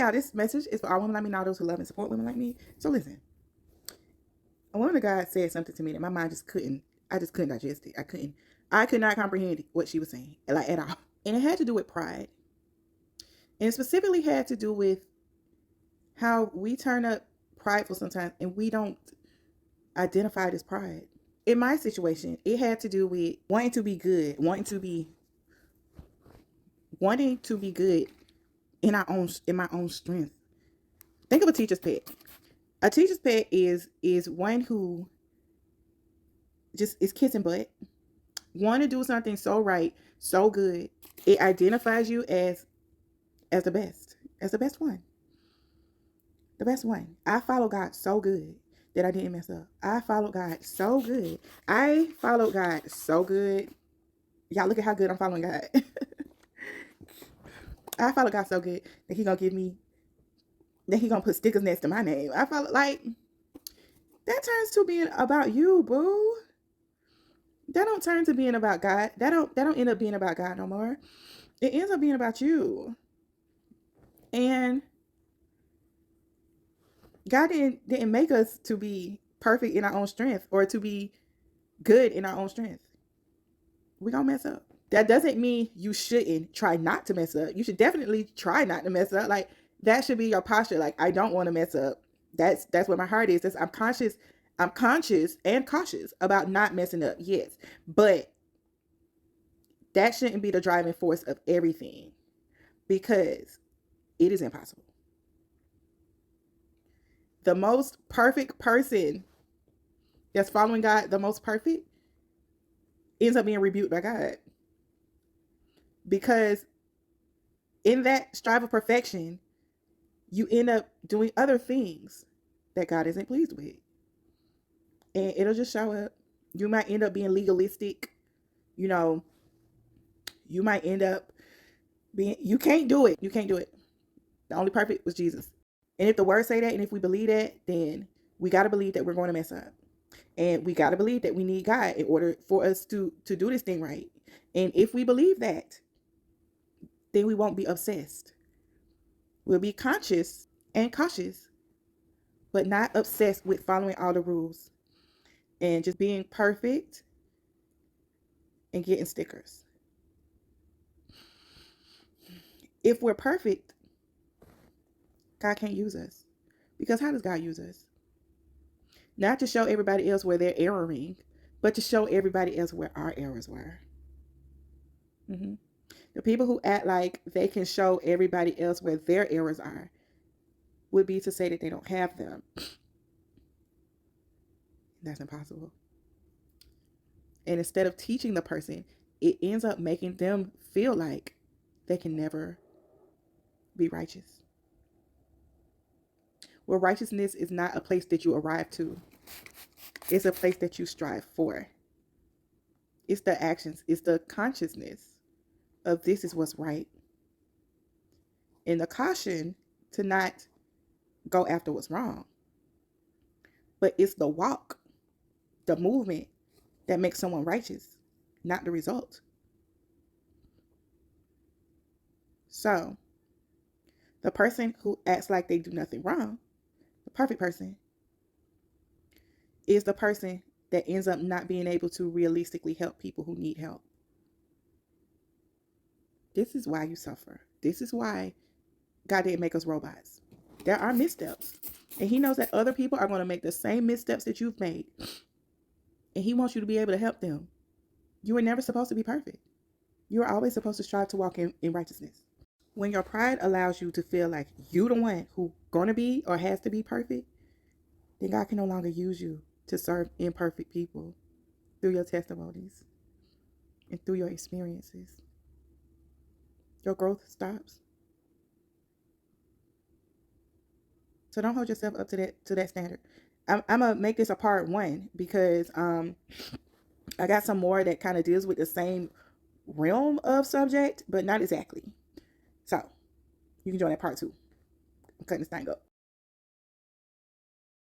y'all, this message is for all women like me and all those who love and support women like me. So listen, a woman of God said something to me that my mind I just couldn't digest it. I could not comprehend what she was saying, like at all. And it had to do with pride. And it specifically had to do with how we turn up prideful sometimes and we don't identify it as pride. In my situation, it had to do with wanting to be good, wanting to be good in my own strength. Think of a teacher's pet. A teacher's pet is one who just is kissing butt, want to do something so right, so good. It identifies you as the best, as the best one. The best one. I follow God so good that I didn't mess up. I followed God so good. I followed God so good. Y'all look at how good I'm following God. I followed God so good that He gonna give me, that He gonna put stickers next to my name. I follow, like, that turns to being about you, boo. That don't turn to being about God. That don't end up being about God no more. It ends up being about you. And God didn't make us to be perfect in our own strength or to be good in our own strength. We gonna mess up. That doesn't mean you shouldn't try not to mess up. You should definitely try not to mess up. Like, that should be your posture. Like, I don't want to mess up. That's what my heart is. I'm conscious and cautious about not messing up. Yes. But that shouldn't be the driving force of everything, because it is impossible. The most perfect person that's following God, the most perfect, ends up being rebuked by God. Because in that strive of perfection, you end up doing other things that God isn't pleased with. And it'll just show up. You might end up being legalistic. You know, you might end up being, you can't do it. You can't do it. The only perfect was Jesus. And if the word say that, and if we believe that, then we got to believe that we're going to mess up. And we got to believe that we need God in order for us to do this thing right. And if we believe that, then we won't be obsessed. We'll be conscious and cautious, but not obsessed with following all the rules and just being perfect and getting stickers. If we're perfect, God can't use us. Because how does God use us? Not to show everybody else where they're erroring, but to show everybody else where our errors were. Mm-hmm. The people who act like they can show everybody else where their errors are would be to say that they don't have them. That's impossible. And instead of teaching the person, it ends up making them feel like they can never be righteous. Well, righteousness is not a place that you arrive to. It's a place that you strive for. It's the actions. It's the consciousness of this is what's right. And the caution to not go after what's wrong. But it's the walk, the movement that makes someone righteous, not the result. So, the person who acts like they do nothing wrong, the perfect person, is the person that ends up not being able to realistically help people who need help. This is why you suffer. This is why God didn't make us robots. There are missteps. And He knows that other people are going to make the same missteps that you've made. And He wants you to be able to help them. You were never supposed to be perfect. You are always supposed to strive to walk in righteousness. When your pride allows you to feel like you're the one who's going to be or has to be perfect, then God can no longer use you to serve imperfect people through your testimonies and through your experiences. Your growth stops. So don't hold yourself up to that standard. I'm gonna make this a part 1 because I got some more that kind of deals with the same realm of subject, but not exactly. So you can join that part 2. I'm cutting this thing up.